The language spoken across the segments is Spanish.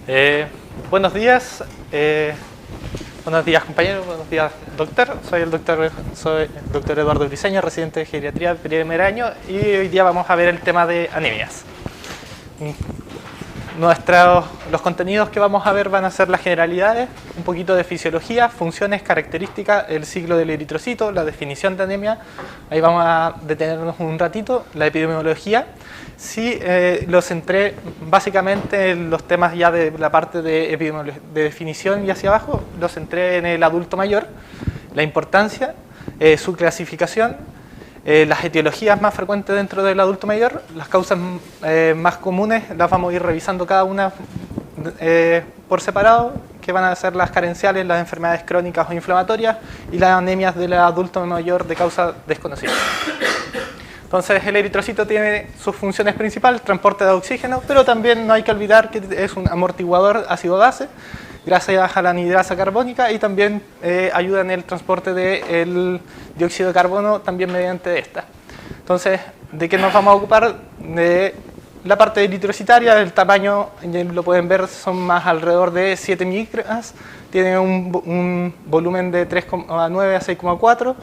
Eh, buenos días, buenos días compañeros, buenos días doctor. Soy el doctor Eduardo Briceño, residente de geriatría de primer año, y hoy día vamos a ver el tema de anemias. Los contenidos que vamos a ver van a ser las generalidades, un poquito de fisiología, funciones, características, el ciclo del eritrocito, la definición de anemia. Ahí vamos a detenernos un ratito, la epidemiología. Sí, lo centré básicamente en los temas ya de la parte de definición y hacia abajo, lo centré en el adulto mayor, la importancia, su clasificación, las etiologías más frecuentes dentro del adulto mayor, las causas más comunes, las vamos a ir revisando cada una por separado, que van a ser las carenciales, las enfermedades crónicas o inflamatorias y las anemias del adulto mayor de causa desconocida. Entonces el eritrocito tiene sus funciones principales, transporte de oxígeno, pero también no hay que olvidar que es un amortiguador ácido-base, gracias a la anhidrasa carbónica, y también ayuda en el transporte del dióxido de carbono también mediante esta. Entonces, ¿de qué nos vamos a ocupar? De la parte eritrocitaria. El tamaño, ya lo pueden ver, son más alrededor de 7 micras, tiene un volumen de 3,9 a 6,4.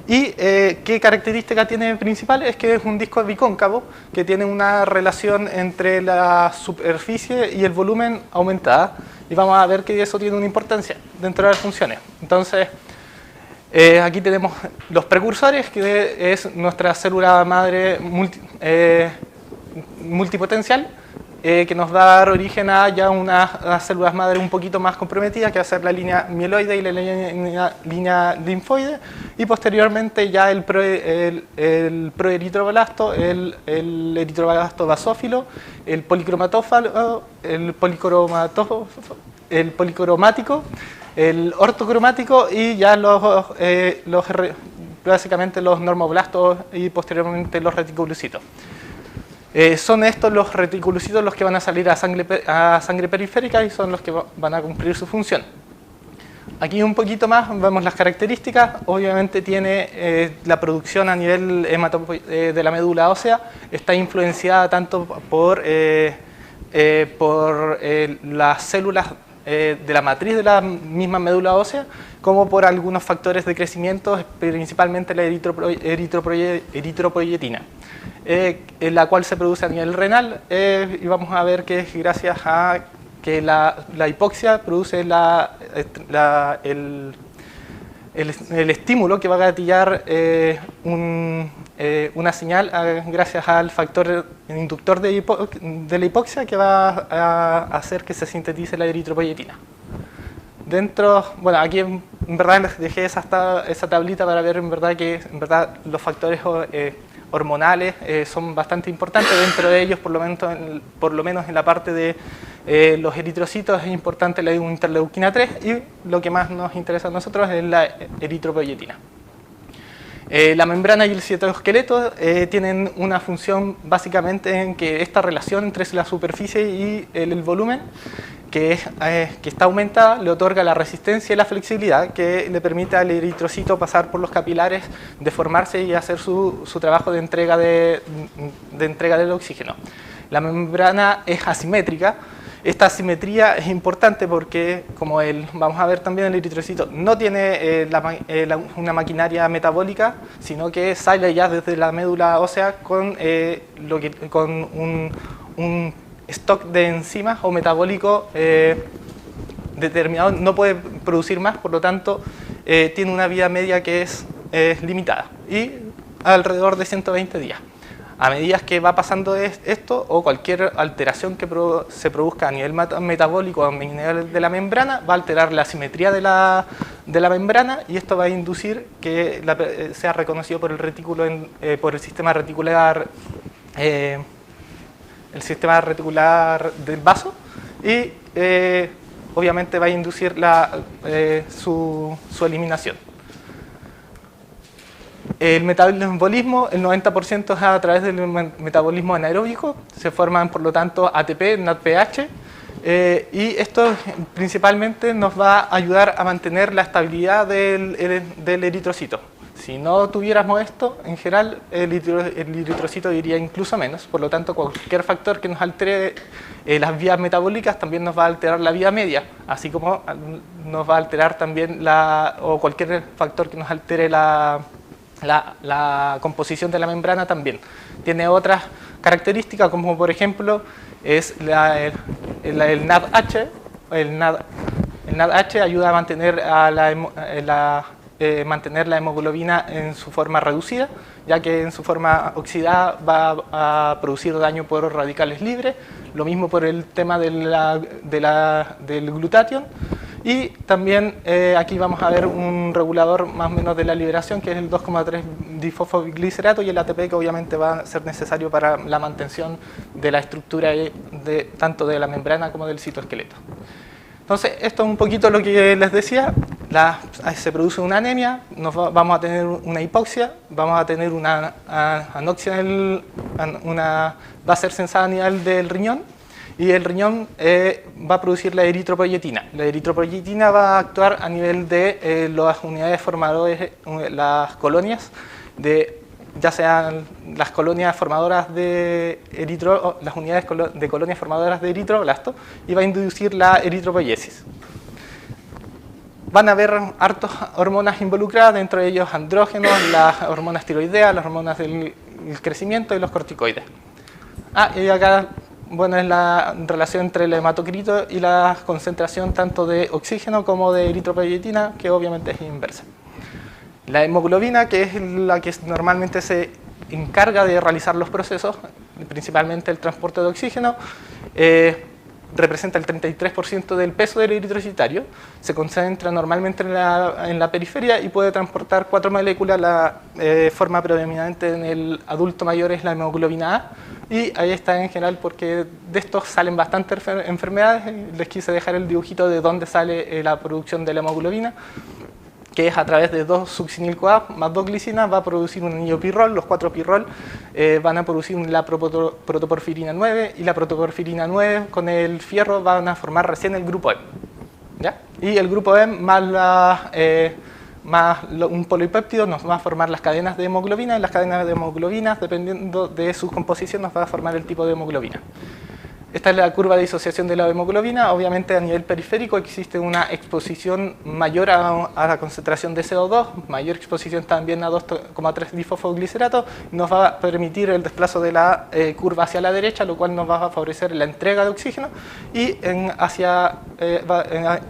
¿Y qué característica tiene principal? Es que es un disco bicóncavo que tiene una relación entre la superficie y el volumen aumentada, y vamos a ver que eso tiene una importancia dentro de las funciones. Entonces, aquí tenemos los precursores, que es nuestra célula madre multipotencial, que nos va a dar origen a ya unas células madre un poquito más comprometidas, que va a ser la línea mieloide y la línea linfoide, y posteriormente ya el proeritroblasto, el eritroblasto basófilo, el policromatófalo, el policromático, el ortocromático, y ya básicamente los normoblastos y posteriormente los reticulocitos. Son estos los reticulocitos los que van a salir a sangre periférica y son los que van a cumplir su función. Aquí un poquito más vemos las características. Obviamente tiene la producción a nivel de la médula ósea, está influenciada tanto por las células de la matriz de la misma médula ósea, como por algunos factores de crecimiento, principalmente la eritropoyetina, la cual se produce a nivel renal, y vamos a ver que es gracias a que la hipoxia produce el estímulo que va a gatillar una señal gracias al factor inductor de la hipoxia, que va a hacer que se sintetice la eritropoyetina. Bueno, aquí en verdad les dejé esa tablita para ver en verdad que los factores hormonales son bastante importantes. Dentro de ellos, por lo menos en la parte de los eritrocitos, es importante la interleuquina 3, y lo que más nos interesa a nosotros es la eritropoyetina. La membrana y el citoesqueleto tienen una función básicamente en que esta relación entre la superficie y el volumen, que está aumentada, le otorga la resistencia y la flexibilidad que le permite al eritrocito pasar por los capilares, deformarse y hacer su trabajo de entrega del oxígeno. La membrana es asimétrica. Esta asimetría es importante porque, como vamos a ver también, el eritrocito no tiene una maquinaria metabólica, sino que sale ya desde la médula ósea con un stock de enzimas o metabólico determinado, no puede producir más, por lo tanto tiene una vida media que es limitada, y alrededor de 120 días. A medida que va pasando esto, o cualquier alteración que se produzca a nivel metabólico o a nivel de la membrana, va a alterar la simetría de la membrana, y esto va a inducir que sea reconocido por el retículo, por el sistema reticular, del vaso, y obviamente va a inducir su eliminación. El metabolismo, el 90% es a través del metabolismo anaeróbico, se forman por lo tanto ATP, NADPH, y esto principalmente nos va a ayudar a mantener la estabilidad del eritrocito. Si no tuviéramos esto, en general el eritrocito iría incluso menos, por lo tanto cualquier factor que nos altere las vías metabólicas también nos va a alterar la vía media, así como nos va a alterar también o cualquier factor que nos altere la composición de la membrana también. Tiene otras características como por ejemplo es el NADH. El NADH ayuda a mantener mantener la hemoglobina en su forma reducida, ya que en su forma oxidada va a producir daño por radicales libres. Lo mismo por el tema del glutatión. Y también aquí vamos a ver un regulador más o menos de la liberación, que es el 2,3 difosfoglicerato, y el ATP, que obviamente va a ser necesario para la mantención de la estructura tanto de la membrana como del citoesqueleto. Entonces, esto es un poquito lo que les decía. Se produce una anemia, vamos a tener una hipoxia, vamos a tener una anoxia, va a ser sensada a nivel del riñón, y el riñón va a producir la eritropoyetina. La eritropoyetina va a actuar a nivel de las unidades formadoras, las colonias, ya sean las colonias formadoras de las unidades de colonias formadoras de eritroblasto, y va a inducir la eritropoiesis. Van a haber hartas hormonas involucradas, dentro de ellos andrógenos, las hormonas tiroideas, las hormonas del crecimiento y los corticoides. Y acá, bueno, es la relación entre el hematocrito y la concentración tanto de oxígeno como de eritropoyetina, que obviamente es inversa. La hemoglobina, que es la que normalmente se encarga de realizar los procesos, principalmente el transporte de oxígeno, representa el 33% del peso del eritrocitario, se concentra normalmente en la periferia y puede transportar 4 moléculas. La forma predominante en el adulto mayor es la hemoglobina A, y ahí está en general porque de estos salen bastantes enfermedades. Les quise dejar el dibujito de dónde sale la producción de la hemoglobina, que es a través de 2-succinil-CoA más 2 glicinas, va a producir un anillo pirrol. Los 4 pirrol van a producir la protoporfirina 9, y la protoporfirina 9 con el fierro van a formar recién el grupo M. ¿Ya? Y el grupo M más un polipéptido nos va a formar las cadenas de hemoglobina, y las cadenas de hemoglobina, dependiendo de su composición, nos va a formar el tipo de hemoglobina. Esta es la curva de disociación de la hemoglobina. Obviamente a nivel periférico existe una exposición mayor a la concentración de CO2, mayor exposición también a 2,3 difosfoglicerato, nos va a permitir el desplazo de la curva hacia la derecha, lo cual nos va a favorecer la entrega de oxígeno, y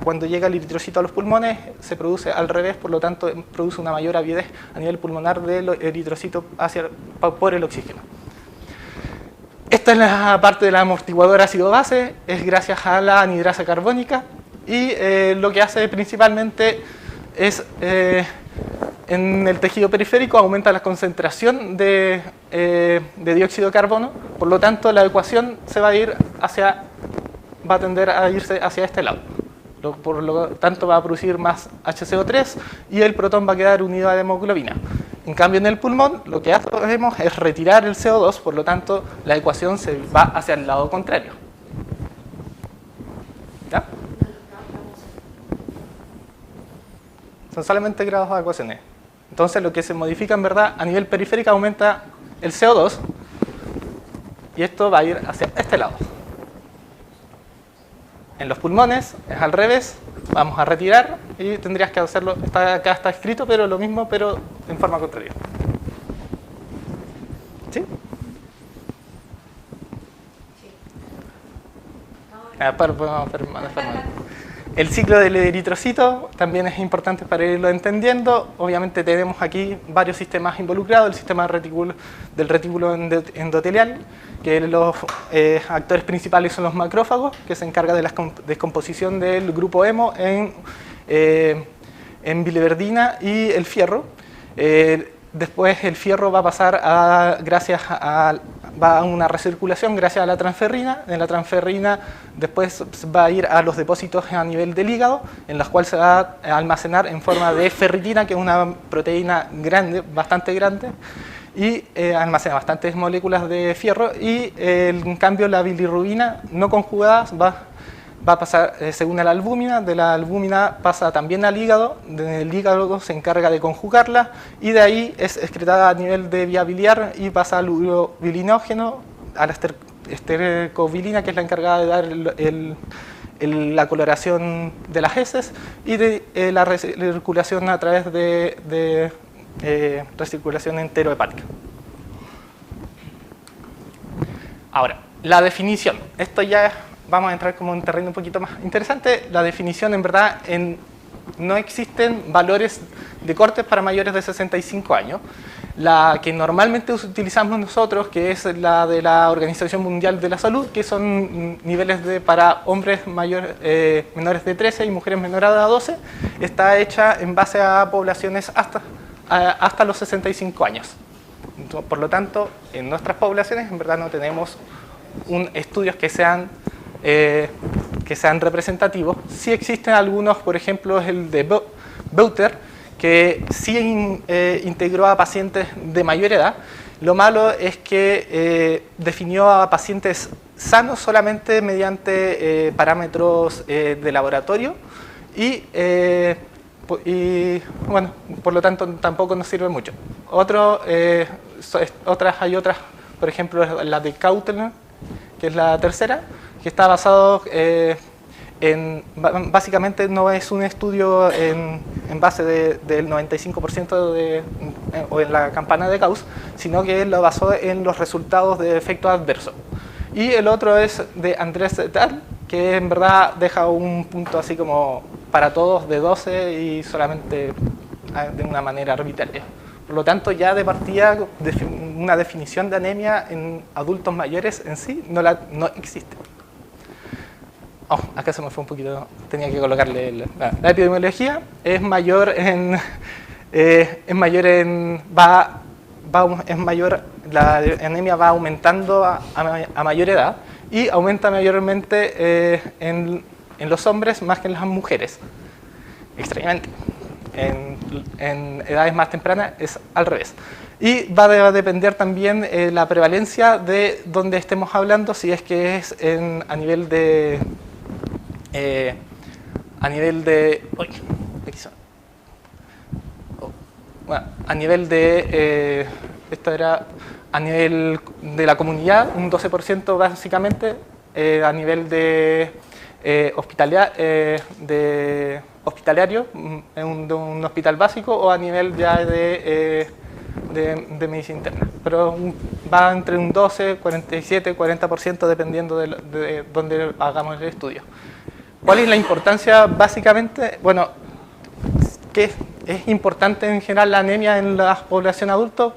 cuando llega el eritrocito a los pulmones se produce al revés, por lo tanto produce una mayor avidez a nivel pulmonar del eritrocito por el oxígeno. Esta es la parte de la amortiguadora ácido-base, es gracias a la anhidrasa carbónica, y lo que hace principalmente es, en el tejido periférico, aumenta la concentración de dióxido de carbono, por lo tanto la ecuación va a tender a irse hacia este lado. Por lo tanto va a producir más HCO3 y el protón va a quedar unido a la hemoglobina. En cambio, en el pulmón lo que hacemos es retirar el CO2, por lo tanto la ecuación se va hacia el lado contrario. ¿Ya? Son solamente grados de ecuaciones. Entonces lo que se modifica en verdad a nivel periférico aumenta el CO2, y esto va a ir hacia este lado. En los pulmones es al revés, vamos a retirar y tendrías que hacerlo, acá está escrito, pero lo mismo, pero en forma contraria. ¿Sí? El ciclo del eritrocito también es importante para irlo entendiendo. Obviamente tenemos aquí varios sistemas involucrados, el sistema del retículo endotelial, que los actores principales son los macrófagos, que se encarga de la descomposición del grupo hemo en biliverdina y el fierro. Después el fierro va a pasar va a una recirculación gracias a la transferrina. En la transferrina después va a ir a los depósitos a nivel del hígado, en los cuales se va a almacenar en forma de ferritina, que es una proteína grande, bastante grande, y almacena bastantes moléculas de fierro. Y en cambio la bilirrubina no conjugada va a pasar, según la albúmina, de la albúmina pasa también al hígado, el hígado se encarga de conjugarla y de ahí es excretada a nivel de vía biliar y pasa al urobilinógeno, a la estercobilina, que es la encargada de dar la coloración de las heces, y de la recirculación a través de recirculación enterohepática. Ahora, la definición. Esto ya vamos a entrar como en un terreno un poquito más interesante. La definición, en verdad, no existen valores de cortes para mayores de 65 años. La que normalmente utilizamos nosotros, que es la de la Organización Mundial de la Salud, que son niveles para hombres menores de 13 y mujeres menores de 12, está hecha en base a poblaciones hasta los 65 años. Por lo tanto, en nuestras poblaciones en verdad no tenemos estudios que sean representativos. Sí existen algunos, por ejemplo, el de Beuter, que sí integró a pacientes de mayor edad. Lo malo es que definió a pacientes sanos solamente mediante parámetros de laboratorio y bueno, por lo tanto tampoco nos sirve mucho. Hay otras, por ejemplo, la de Kautner, que es la tercera, que está basado básicamente no es un estudio en base del 95% o en la campana de Gauss, sino que lo basó en los resultados de efecto adverso. Y el otro es de Andrés et al., que en verdad deja un punto así como para todos de 12 y solamente de una manera arbitraria. Por lo tanto, ya de partida, una definición de anemia en adultos mayores en sí no existe. Oh, acá se me fue un poquito, tenía que colocarle la epidemiología. Es mayor la anemia va aumentando a mayor edad y aumenta mayormente en los hombres más que en las mujeres, extrañamente. En edades más tempranas es al revés. Y va a depender también la prevalencia de donde estemos hablando, si es que es a nivel de... esto era a nivel de la comunidad, un 12% básicamente, a nivel de hospitalario, de un hospital básico, o a nivel ya de medicina interna. Pero va entre un 12, 47, 40% dependiendo de dónde hagamos el estudio. ¿Cuál es la importancia básicamente? Bueno, ¿qué es importante en general la anemia en la población adulta?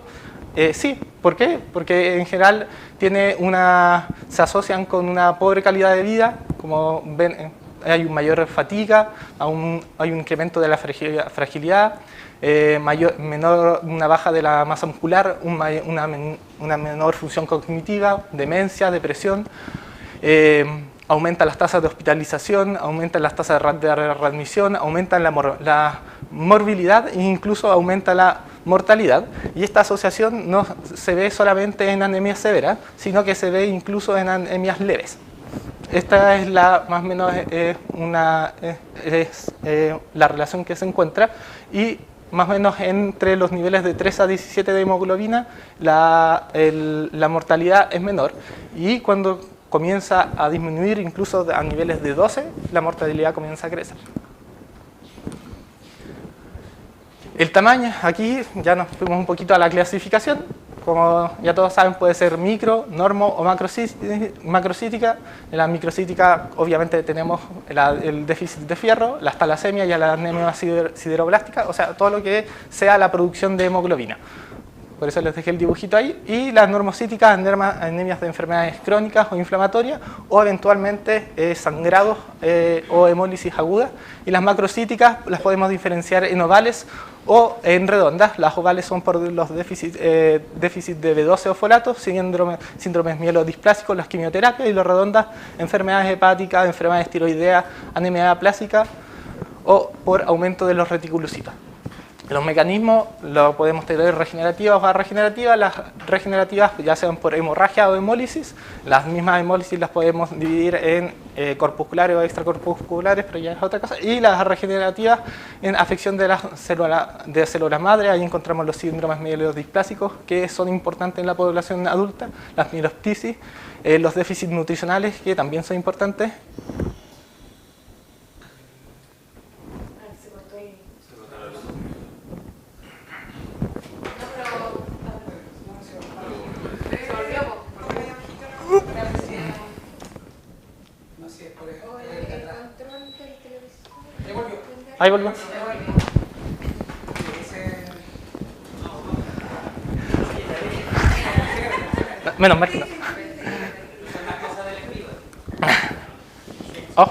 Sí, ¿por qué? Porque en general se asocian con una pobre calidad de vida, como ven, hay una mayor fatiga, hay un incremento de la fragilidad, una baja de la masa muscular, una menor función cognitiva, demencia, depresión, aumentan las tasas de hospitalización, aumentan las tasas de readmisión, aumentan la morbilidad e incluso aumenta la mortalidad. Y esta asociación no se ve solamente en anemia severa, sino que se ve incluso en anemias leves. Esta es más o menos la relación que se encuentra, y más o menos entre los niveles de 3 a 17 de hemoglobina la mortalidad es menor, y cuando comienza a disminuir incluso a niveles de 12, la mortalidad comienza a crecer. El tamaño, aquí ya nos fuimos un poquito a la clasificación. Como ya todos saben, puede ser micro, normo o macrocítica. En la microcítica obviamente tenemos el déficit de fierro, las talasemias y la anemia sideroblástica, o sea, todo lo que sea la producción de hemoglobina. Por eso les dejé el dibujito ahí. Y las normocíticas, anemias de enfermedades crónicas o inflamatorias, o eventualmente sangrados o hemólisis aguda. Y las macrocíticas las podemos diferenciar en ovales o en redondas. Las ovales son por los déficits de B12 o folatos, síndromes mielodisplásicos, las quimioterapias, y las redondas, enfermedades hepáticas, enfermedades tiroideas, anemia aplásica o por aumento de los reticulocitos. Los mecanismos los podemos tener regenerativas o regenerativas. Las regenerativas, ya sean por hemorragia o hemólisis, las mismas hemólisis las podemos dividir en corpusculares o extracorpusculares, pero ya es otra cosa. Y las regenerativas en afección de las células madre, ahí encontramos los síndromes mielodiplásicos, que son importantes en la población adulta, las mieloptisis, los déficits nutricionales, que también son importantes. Ahí volvió. Menos mal que no. Oh.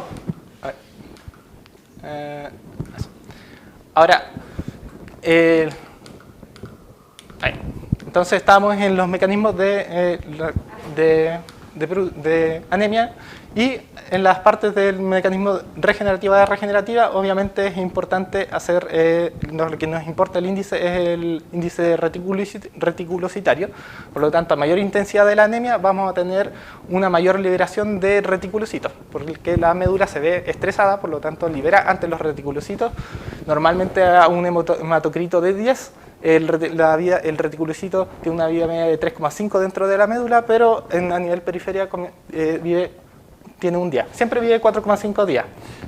Ahora, entonces estamos en los mecanismos de anemia, y en las partes del mecanismo regenerativa, obviamente es importante hacer, lo que nos importa el índice es el índice reticulocitario. Por lo tanto, a mayor intensidad de la anemia vamos a tener una mayor liberación de reticulocitos, porque la médula se ve estresada, por lo tanto libera antes los reticulocitos. Normalmente a un hematocrito de 10, el reticulocito tiene una vida media de 3,5 dentro de la médula, pero a nivel periferia tiene un día. Siempre vive 4,5 días,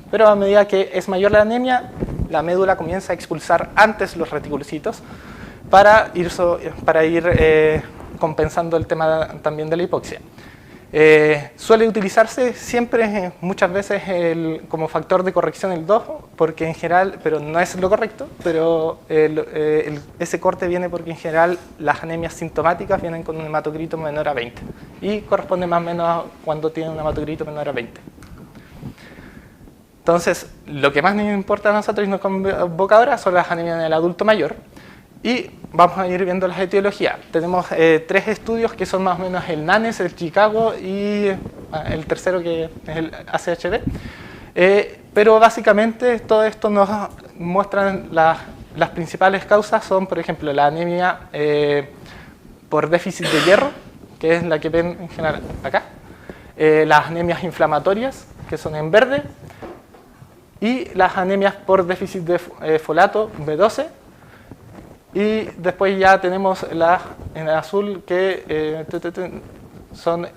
pero a medida que es mayor la anemia, la médula comienza a expulsar antes los reticulocitos para ir compensando el tema también de la hipoxia. Suele utilizarse siempre, muchas veces, como factor de corrección el 2, porque en general, pero no es lo correcto, pero ese corte viene porque en general las anemias sintomáticas vienen con un hematocrito menor a 20 y corresponde más o menos cuando tiene un hematocrito menor a 20. Entonces, lo que más nos importa a nosotros y nos convoca ahora son las anemias en el adulto mayor. Y vamos a ir viendo las etiologías. Tenemos 3 estudios que son más o menos el NANES, el Chicago y el tercero que es el ACHB. Pero básicamente todo esto nos muestra las principales causas son, por ejemplo, la anemia por déficit de hierro, que es la que ven en general acá. Las anemias inflamatorias, que son en verde. Y las anemias por déficit de folato, B12. Y después ya tenemos en el azul que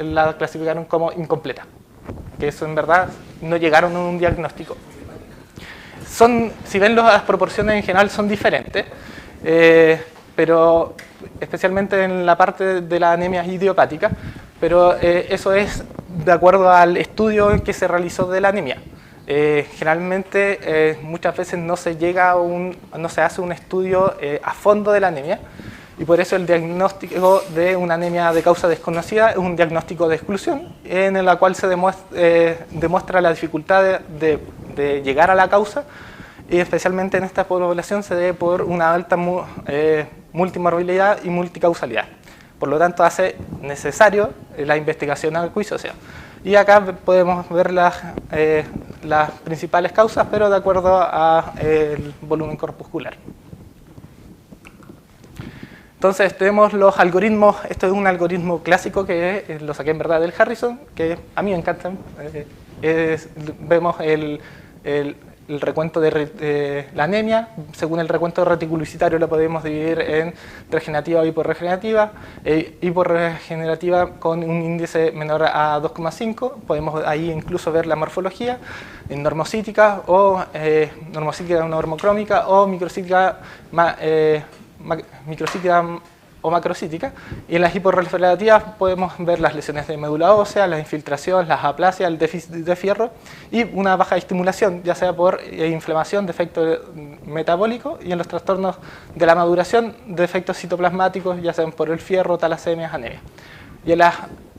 la clasificaron como incompleta, que eso en verdad no llegaron a un diagnóstico. Si ven las proporciones en general son diferentes, pero especialmente en la parte de la anemia idiopática, pero eso es de acuerdo al estudio que se realizó de la anemia. Generalmente muchas veces no se hace un estudio a fondo de la anemia, y por eso el diagnóstico de una anemia de causa desconocida es un diagnóstico de exclusión, en la cual se demuestra la dificultad de llegar a la causa, y especialmente en esta población se debe por una alta multimorbilidad y multicausalidad. Por lo tanto, hace necesario la investigación acuisósea. Y acá podemos ver las principales causas, pero de acuerdo al volumen corpuscular. Entonces tenemos los algoritmos. Esto es un algoritmo clásico que lo saqué en verdad del Harrison, que a mí me encantan. Vemos el recuento de la anemia. Según el recuento reticulocitario lo podemos dividir en regenerativa o hiporregenerativa. Hiporregenerativa con un índice menor a 2,5. Podemos ahí incluso ver la morfología en normocítica o normocítica normocrómica o microcítica o macrocítica, y en las hiporregenerativas podemos ver las lesiones de médula ósea, la infiltración, las aplasias, el déficit de fierro y una baja estimulación, ya sea por inflamación, defecto metabólico, y en los trastornos de la maduración, defectos citoplasmáticos, ya sean por el fierro, talasemias, anemia. Y en las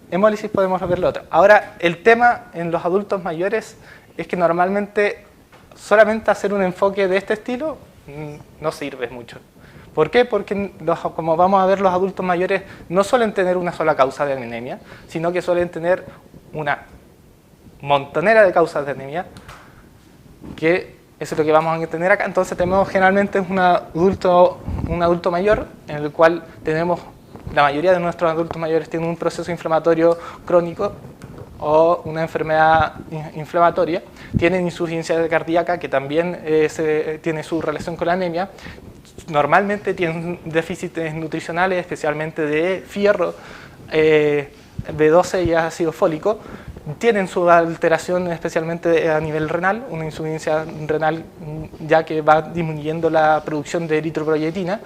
hemólisis podemos ver lo otro. Ahora, el tema en los adultos mayores es que normalmente solamente hacer un enfoque de este estilo no sirve mucho. ¿Por qué? Porque, como vamos a ver, los adultos mayores no suelen tener una sola causa de anemia, sino que suelen tener una montonera de causas de anemia, que Eso es lo que vamos a tener acá. Entonces tenemos generalmente un adulto mayor, en el cual tenemos, la mayoría de nuestros adultos mayores tienen un proceso inflamatorio crónico o una enfermedad inflamatoria, tienen insuficiencia cardíaca, que también tiene su relación con la anemia, normalmente tienen déficits nutricionales, especialmente de fierro, B12 y ácido fólico, tienen su alteración especialmente a nivel renal, una insuficiencia renal ya que va disminuyendo la producción de eritroproyetina,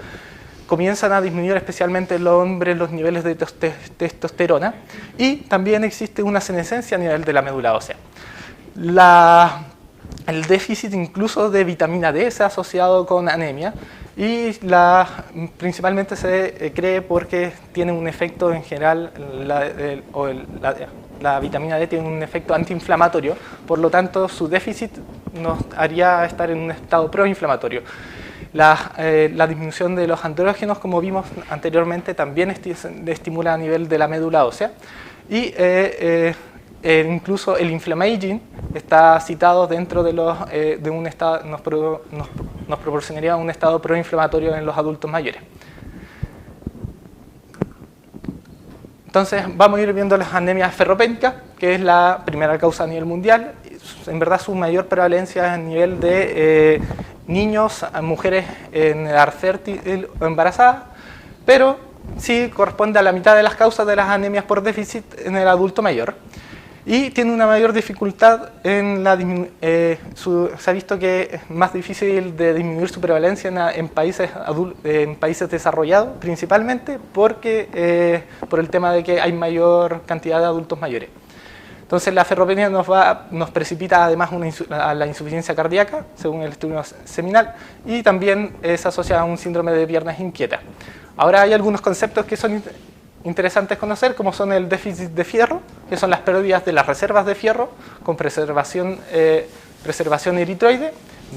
comienzan a disminuir especialmente en los hombres los niveles de testosterona y también existe una senescencia a nivel de la médula ósea. El déficit incluso de vitamina D se ha asociado con anemia y principalmente se cree porque tiene un efecto en general, la vitamina D tiene un efecto antiinflamatorio, por lo tanto su déficit nos haría estar en un estado proinflamatorio. La disminución de los andrógenos, como vimos anteriormente, también estimula a nivel de la médula ósea y incluso el inflammaging está citado dentro de un estado, nos proporcionaría un estado proinflamatorio en los adultos mayores. Entonces vamos a ir viendo las anemias ferropénicas, que es la primera causa a nivel mundial. En verdad su mayor prevalencia es a nivel de niños, mujeres en edad fértil o embarazadas, pero sí corresponde a la mitad de las causas de las anemias por déficit en el adulto mayor. Y tiene una mayor dificultad en se ha visto que es más difícil de disminuir su prevalencia en países desarrollados, principalmente por el tema de que hay mayor cantidad de adultos mayores. Entonces la ferropenia nos precipita además a la insuficiencia cardíaca, según el estudio seminal, y también es asociada a un síndrome de piernas inquietas. Ahora hay algunos conceptos que son interesantes conocer, como son el déficit de fierro, que son las pérdidas de las reservas de fierro con preservación eritroide,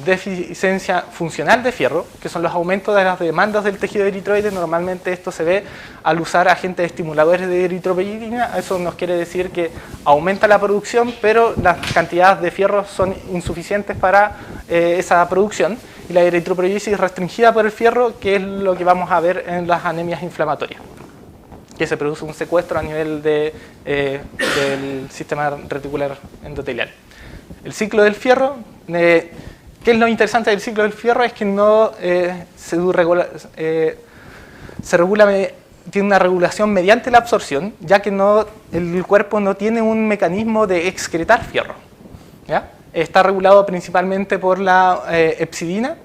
deficiencia funcional de fierro, que son los aumentos de las demandas del tejido eritroide. Normalmente esto se ve al usar agentes estimuladores de eritropoyetina. Eso nos quiere decir que aumenta la producción, pero las cantidades de fierro son insuficientes para esa producción, y la eritropoyesis restringida por el fierro, que es lo que vamos a ver en las anemias inflamatorias, que se produce un secuestro a nivel del sistema reticular endotelial. El ciclo del fierro, ¿qué es lo interesante del ciclo del fierro? Es que no tiene una regulación mediante la absorción, ya que el cuerpo no tiene un mecanismo de excretar fierro, ¿ya? Está regulado principalmente por la hepcidina,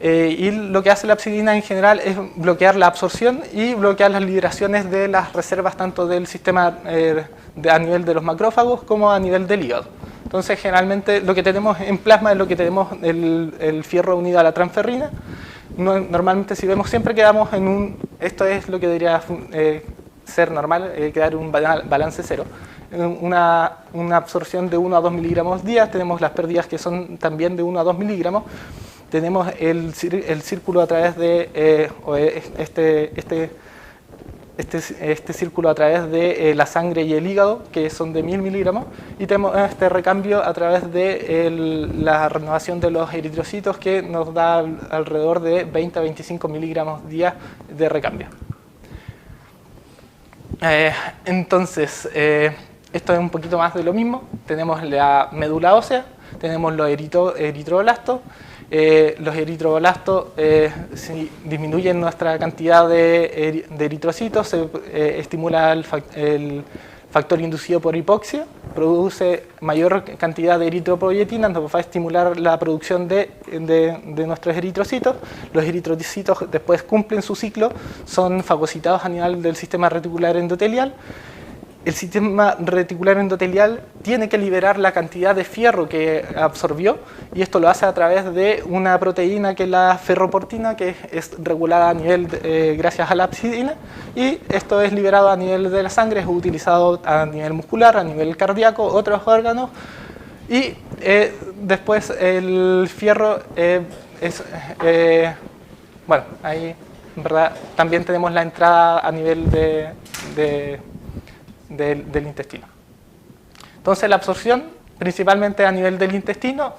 y lo que hace la hepcidina en general es bloquear la absorción y bloquear las liberaciones de las reservas tanto del sistema a nivel de los macrófagos como a nivel del hígado. Entonces generalmente lo que tenemos en plasma es lo que tenemos el fierro unido a la transferrina. Normalmente si vemos siempre quedamos esto es lo que debería ser normal, quedar un balance cero. Una absorción de 1 a 2 miligramos día, tenemos las pérdidas que son también de 1 a 2 miligramos. Tenemos el círculo a través de este círculo a través de la sangre y el hígado, que son de 1000 miligramos, y tenemos este recambio a través de la renovación de los eritrocitos, que nos da alrededor de 20 a 25 miligramos día de recambio. Entonces, esto es un poquito más de lo mismo. Tenemos la médula ósea, tenemos los eritroblastos. Los eritroblastos disminuyen nuestra cantidad de eritrocitos, se estimula el factor inducido por hipoxia, produce mayor cantidad de eritropoyetina, nos va a estimular la producción de nuestros eritrocitos. Los eritrocitos después cumplen su ciclo, son fagocitados a nivel del sistema reticular endotelial. El sistema reticular endotelial tiene que liberar la cantidad de fierro que absorbió, y esto lo hace a través de una proteína que es la ferroportina, que es regulada a nivel gracias a la hepcidina, y esto es liberado a nivel de la sangre, es utilizado a nivel muscular, a nivel cardíaco, otros órganos, y después el fierro bueno, ahí en verdad también tenemos la entrada a nivel del intestino. Entonces la absorción, principalmente a nivel del intestino,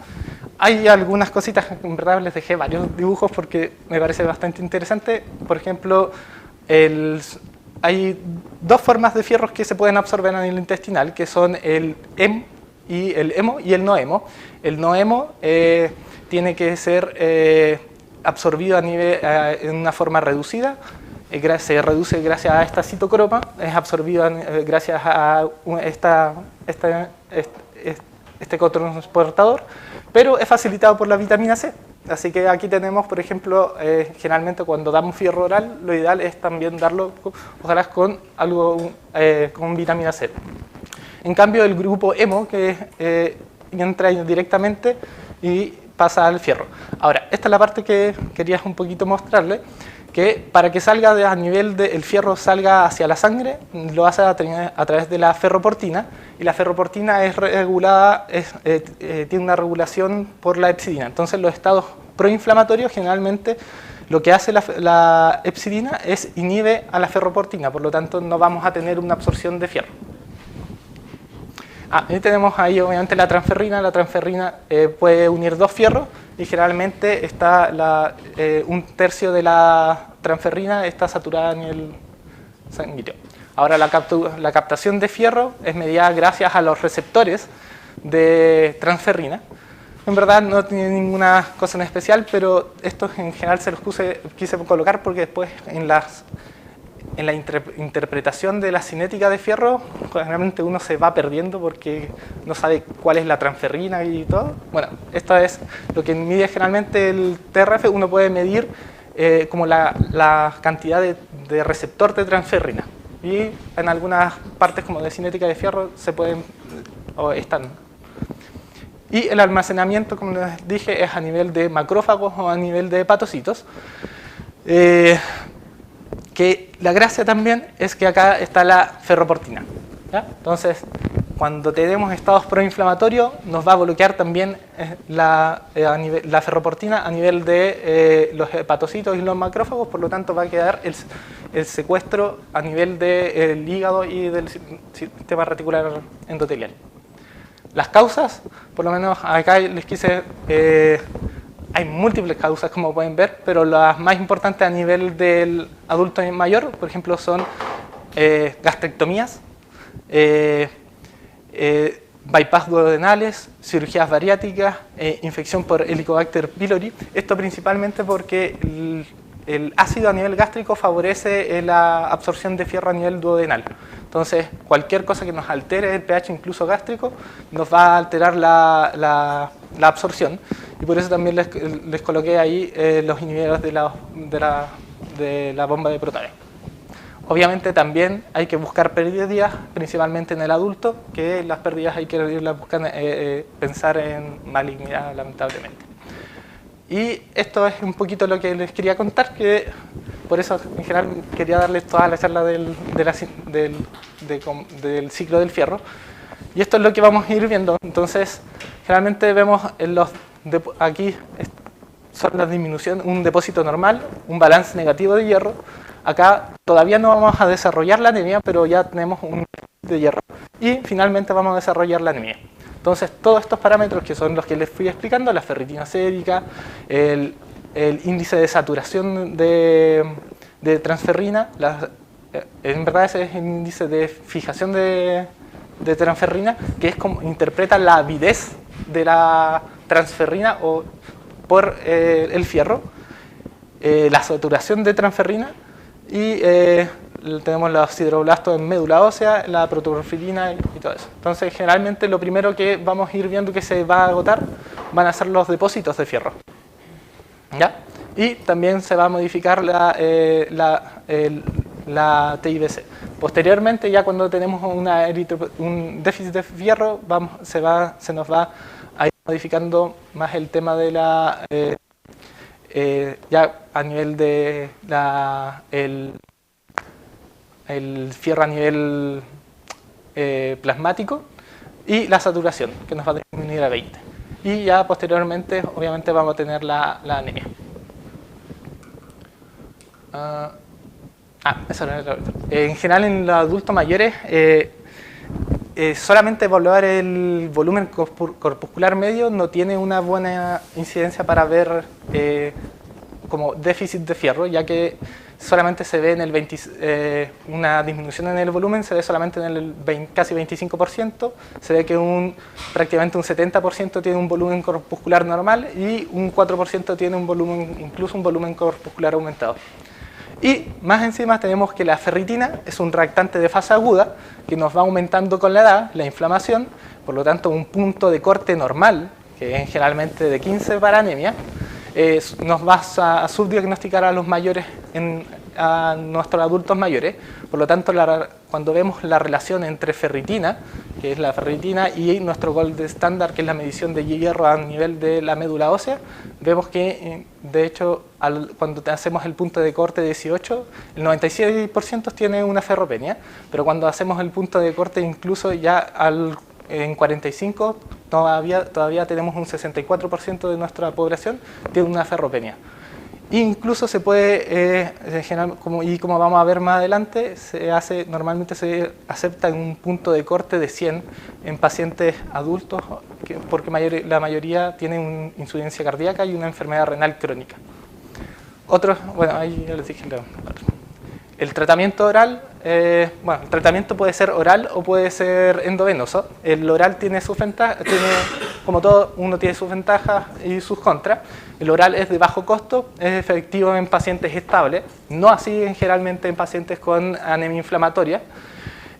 hay algunas cositas, en verdad les dejé varios dibujos porque me parece bastante interesante. Por ejemplo, hay dos formas de fierros que se pueden absorber a nivel intestinal, que son el hemo y el no hemo. El no hemo tiene que ser absorbido en una forma reducida, se reduce gracias a esta citocroma, es absorbido gracias a este cotransportador, pero es facilitado por la vitamina C. Así que aquí tenemos, por ejemplo, generalmente cuando damos fierro oral, lo ideal es también darlo, ojalá con algo con vitamina C. En cambio, el grupo hemo, que entra directamente y pasa al fierro. Ahora, esta es la parte que quería un poquito mostrarle, que para que salga a nivel del fierro salga hacia la sangre, lo hace a través de la ferroportina, y la ferroportina es regulada, tiene una regulación por la hepcidina. Entonces los estados proinflamatorios generalmente lo que hace la hepcidina es inhibe a la ferroportina, por lo tanto no vamos a tener una absorción de fierro. Y tenemos ahí obviamente la transferrina. La transferrina puede unir dos fierros y generalmente está un tercio de la transferrina está saturada a nivel sanguíneo. Ahora la captación de fierro es medida gracias a los receptores de transferrina. En verdad no tiene ninguna cosa en especial, pero estos en general se los quise colocar porque después en la interpretación de la cinética de fierro, generalmente uno se va perdiendo porque no sabe cuál es la transferrina y todo. Bueno, esto es lo que mide generalmente el TRF. Uno puede medir como la cantidad de receptor de transferrina. Y en algunas partes como de cinética de fierro se pueden, o están. Y el almacenamiento, como les dije, es a nivel de macrófagos o a nivel de hepatocitos. Que la gracia también es que acá está la ferroportina, ¿ya? Entonces, cuando tenemos estados proinflamatorios, nos va a bloquear también la ferroportina a nivel de los hepatocitos y los macrófagos, por lo tanto va a quedar el secuestro a nivel del hígado y del sistema reticular endotelial. Las causas, por lo menos acá les quise... hay múltiples causas, como pueden ver, pero las más importantes a nivel del adulto mayor, por ejemplo, son gastrectomías, bypass duodenales, cirugías bariátricas, infección por Helicobacter pylori. Esto principalmente porque el ácido a nivel gástrico favorece la absorción de fierro a nivel duodenal. Entonces, cualquier cosa que nos altere el pH, incluso gástrico, nos va a alterar la absorción. Y por eso también les coloqué ahí los inhibidores de la bomba de protones. Obviamente también hay que buscar pérdidas, principalmente en el adulto, que las pérdidas hay que irlas buscando, pensar en malignidad, lamentablemente. Y esto es un poquito lo que les quería contar, que por eso en general quería darles toda la charla del ciclo del fierro. Y esto es lo que vamos a ir viendo. Entonces, generalmente vemos aquí son las disminuciones, un depósito normal, un balance negativo de hierro. Acá todavía no vamos a desarrollar la anemia, pero ya tenemos un de hierro. Y finalmente vamos a desarrollar la anemia. Entonces, todos estos parámetros que son los que les fui explicando, la ferritina sérica, el índice de saturación de transferrina, en verdad ese es el índice de fijación de transferrina, que es como interpreta la avidez de la transferrina por el fierro, la saturación de transferrina y tenemos los sideroblastos en médula ósea, la protoporfirina y todo eso. Entonces, generalmente lo primero que vamos a ir viendo que se va a agotar van a ser los depósitos de fierro, ¿ya? Y también se va a modificar la TIBC. Posteriormente, ya cuando tenemos un déficit de fierro, se nos va a ir modificando más el tema de ya a nivel de el fierro a nivel plasmático y la saturación, que nos va a disminuir a 20. Y ya posteriormente, obviamente, vamos a tener la anemia. Eso era en general en los adultos mayores solamente evaluar el volumen corpuscular medio no tiene una buena incidencia para ver como déficit de fierro, ya que solamente se ve en el una disminución en el volumen, se ve solamente en el casi 25%, se ve que prácticamente un 70% tiene un volumen corpuscular normal y un 4% tiene incluso un volumen corpuscular aumentado. Y más encima tenemos que la ferritina es un reactante de fase aguda que nos va aumentando con la edad, la inflamación, por lo tanto un punto de corte normal, que es generalmente de 15 para anemia, nos va a subdiagnosticar a los mayores, a nuestros adultos mayores. Por lo tanto, cuando vemos la relación entre ferritina, que es la ferritina, y nuestro gold estándar, que es la medición de hierro a nivel de la médula ósea, vemos que, de hecho, cuando hacemos el punto de corte 18, el 96% tiene una ferropenia, pero cuando hacemos el punto de corte incluso ya en 45, todavía tenemos un 64% de nuestra población tiene una ferropenia. Incluso se puede, como vamos a ver más adelante, normalmente se acepta en un punto de corte de 100 en pacientes adultos, porque la mayoría tienen insuficiencia cardíaca y una enfermedad renal crónica. Bueno, ahí ya les dije. El tratamiento oral, el tratamiento puede ser oral o puede ser endovenoso. El oral tiene sus ventajas, como todo, uno tiene sus ventajas y sus contras. El oral es de bajo costo, es efectivo en pacientes estables, no así generalmente en pacientes con anemia inflamatoria.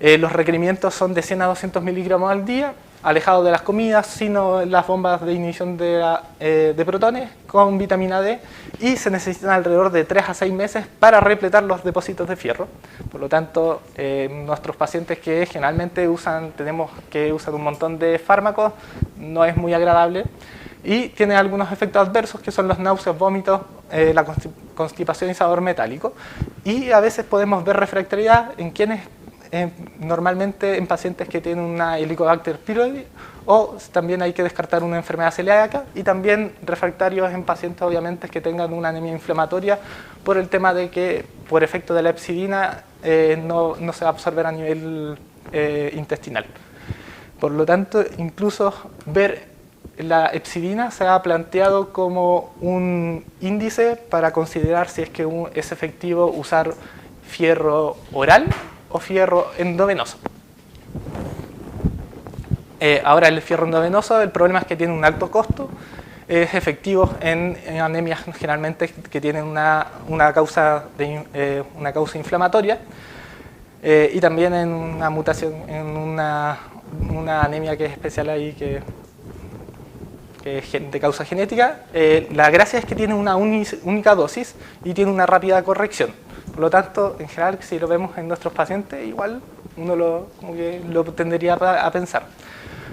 Los requerimientos son de 100 a 200 miligramos al día, alejado de las comidas, sino las bombas de inhibición de protones con vitamina D, y se necesitan alrededor de 3 a 6 meses para repletar los depósitos de fierro. Por lo tanto, nuestros pacientes que generalmente usan un montón de fármacos, no es muy agradable y tiene algunos efectos adversos que son los náuseas, vómitos, la constipación y sabor metálico, y a veces podemos ver refractoriedad en quienes normalmente en pacientes que tienen una Helicobacter pylori, o también hay que descartar una enfermedad celíaca, y también refractarios en pacientes obviamente que tengan una anemia inflamatoria por el tema de que por efecto de la epsidina no se va a absorber a nivel intestinal. Por lo tanto, incluso ver la epsidina se ha planteado como un índice para considerar si es que es efectivo usar fierro oral o fierro endovenoso. Ahora, el fierro endovenoso, el problema es que tiene un alto costo, es efectivo en anemias generalmente que tienen una causa inflamatoria, y también en una mutación, en una anemia que es especial ahí, que es de causa genética. La gracia es que tiene una única dosis y tiene una rápida corrección. Por lo tanto, en general, si lo vemos en nuestros pacientes, igual uno como que lo tendería a pensar.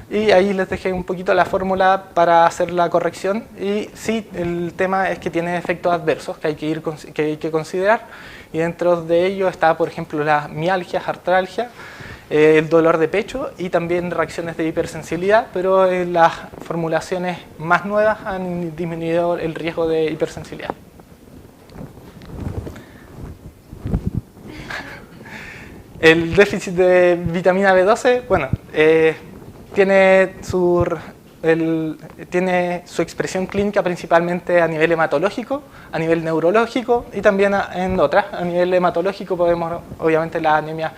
Y ahí les dejé un poquito la fórmula para hacer la corrección. Y sí, el tema es que tiene efectos adversos que hay que considerar. Y dentro de ellos está, por ejemplo, las mialgias, artralgia, el dolor de pecho y también reacciones de hipersensibilidad, pero las formulaciones más nuevas han disminuido el riesgo de hipersensibilidad. El déficit de vitamina B12, bueno, tiene su expresión clínica principalmente a nivel hematológico, a nivel neurológico y también en otras. A nivel hematológico podemos, obviamente, la anemia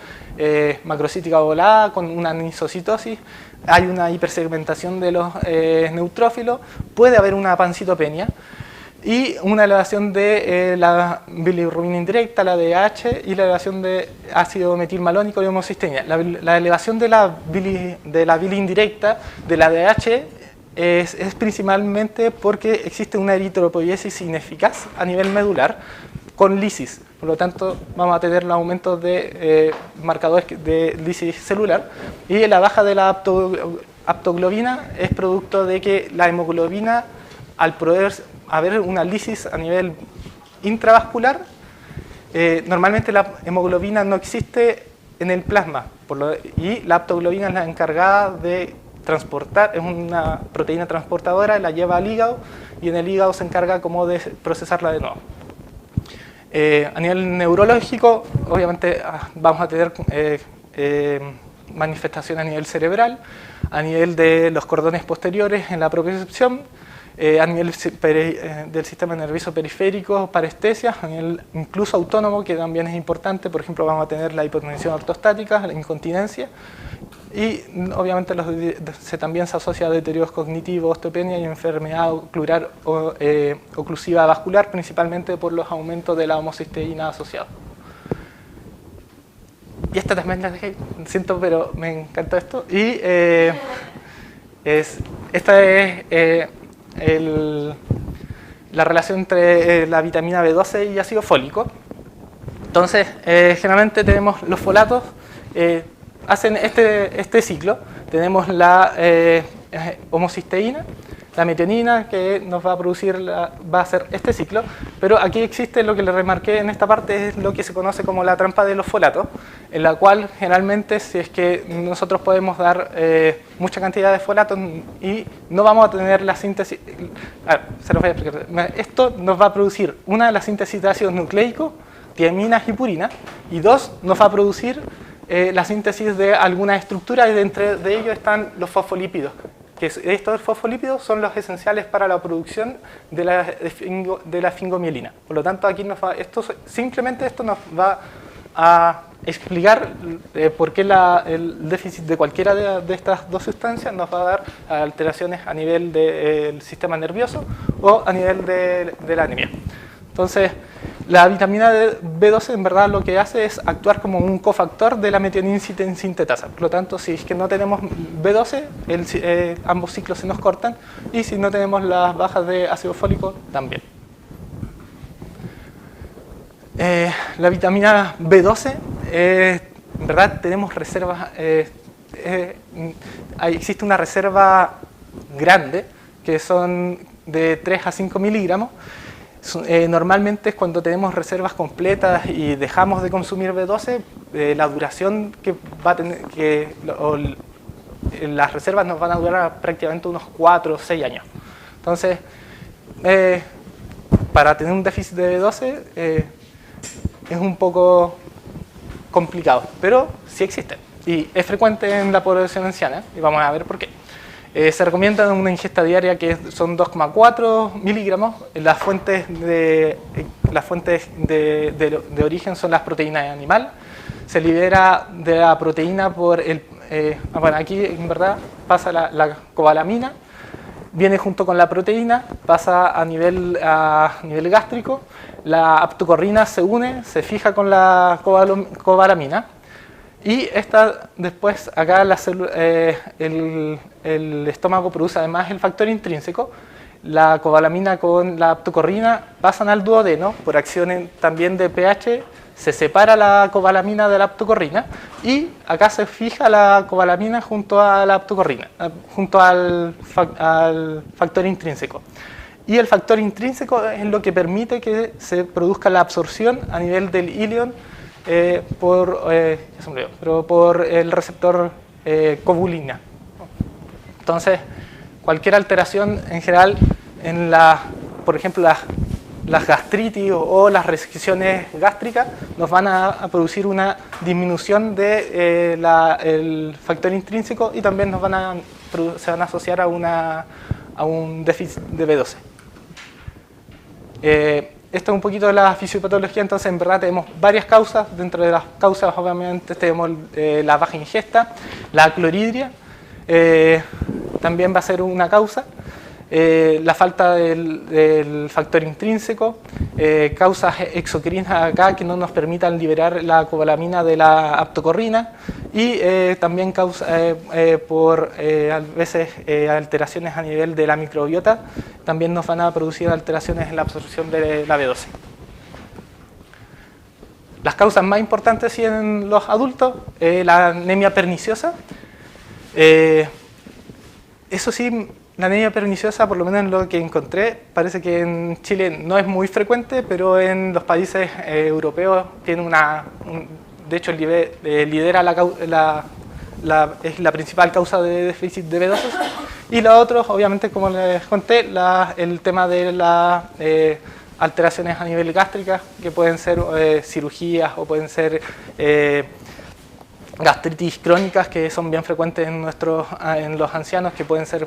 macrocítica ovalada con una anisocitosis, hay una hipersegmentación de los neutrófilos, puede haber una pancitopenia y una elevación de la bilirrubina indirecta, la DH, y la elevación de ácido metilmalónico y homocisteína. La elevación de la bili indirecta, de la DH, es principalmente porque existe una eritropoiesis ineficaz a nivel medular con lisis. Por lo tanto, vamos a tener los aumentos de marcadores de lisis celular, y la baja de la aptoglobina es producto de que la hemoglobina, al poder haber una lisis a nivel intravascular, normalmente la hemoglobina no existe en el plasma, y la aptoglobina es la encargada de transportar, es una proteína transportadora, la lleva al hígado y en el hígado se encarga como de procesarla de nuevo. A nivel neurológico, obviamente vamos a tener manifestación a nivel cerebral, a nivel de los cordones posteriores en la propiocepción, a nivel del sistema nervioso periférico, parestesia, a nivel incluso autónomo, que también es importante. Por ejemplo, vamos a tener la hipotensión ortostática, la incontinencia, y obviamente también se asocia a deterioros cognitivos, osteopenia y enfermedad ocular oclusiva vascular, principalmente por los aumentos de la homocisteína asociados. Y esta también la dejé, siento, pero me encantó esto. Y esta es la relación entre la vitamina B12 y ácido fólico. Entonces, generalmente tenemos los folatos, hacen este ciclo. Tenemos la homocisteína, la metionina, que nos va a producir, va a hacer este ciclo, pero aquí existe lo que le remarqué en esta parte, es lo que se conoce como la trampa de los folatos, en la cual generalmente, si es que nosotros podemos dar mucha cantidad de folatos y no vamos a tener la síntesis, se los voy a explicar. Esto nos va a producir, una, la síntesis de ácidos nucleicos, tiaminas y purinas, y dos, nos va a producir la síntesis de alguna estructura, y dentro de ellos están los fosfolípidos, que estos fosfolípidos son los esenciales para la producción de la fingomielina. Por lo tanto, aquí simplemente esto nos va a explicar por qué el déficit de cualquiera de estas dos sustancias nos va a dar alteraciones a nivel del sistema nervioso o a nivel de la anemia. Entonces, la vitamina B12 en verdad lo que hace es actuar como un cofactor de la metionina sintetasa. Por lo tanto, si es que no tenemos B12, ambos ciclos se nos cortan, y si no tenemos las bajas de ácido fólico, también. La vitamina B12, en verdad tenemos reservas, existe una reserva grande, que son de 3 a 5 miligramos. Normalmente cuando tenemos reservas completas y dejamos de consumir B12, la duración que va a tener, las reservas nos van a durar prácticamente unos 4 o 6 años. Entonces, para tener un déficit de B12 es un poco complicado, pero sí existe y es frecuente en la población anciana, y vamos a ver por qué. Se recomienda una ingesta diaria que son 2,4 miligramos. Las fuentes de origen son las proteínas animales. Se libera de la proteína por bueno, aquí en verdad pasa la cobalamina, viene junto con la proteína, pasa a nivel gástrico, la aptocorrina se une, se fija con la cobalamina. Y esta después, acá el estómago produce además el factor intrínseco. La cobalamina con la aptocorrina pasan al duodeno por acción también de pH, se separa la cobalamina de la aptocorrina, y acá se fija la cobalamina junto a la aptocorrina, junto al factor intrínseco. Y el factor intrínseco es lo que permite que se produzca la absorción a nivel del ilion por el receptor cobulina. Entonces, cualquier alteración en general por ejemplo, las gastritis o las restricciones gástricas nos van a producir una disminución del factor intrínseco, y también se van a asociar a un déficit de B12. Esto es un poquito de la fisiopatología. Entonces, en verdad tenemos varias causas. Dentro de las causas, obviamente, tenemos la baja ingesta, la clorhidria, también va a ser una causa. La falta del factor intrínseco, causas exocrinas acá que no nos permitan liberar la cobalamina de la aptocorrina, y también causa a veces alteraciones a nivel de la microbiota, también nos van a producir alteraciones en la absorción de la B12. Las causas más importantes en los adultos, la anemia perniciosa. Eso sí, la anemia perniciosa, por lo menos en lo que encontré, parece que en Chile no es muy frecuente, pero en los países europeos tiene de hecho lidera es la principal causa de déficit de B12. Y los otros, obviamente, como les conté, el tema de las alteraciones a nivel gástricas, que pueden ser cirugías o pueden ser gastritis crónicas que son bien frecuentes en los ancianos, que pueden ser,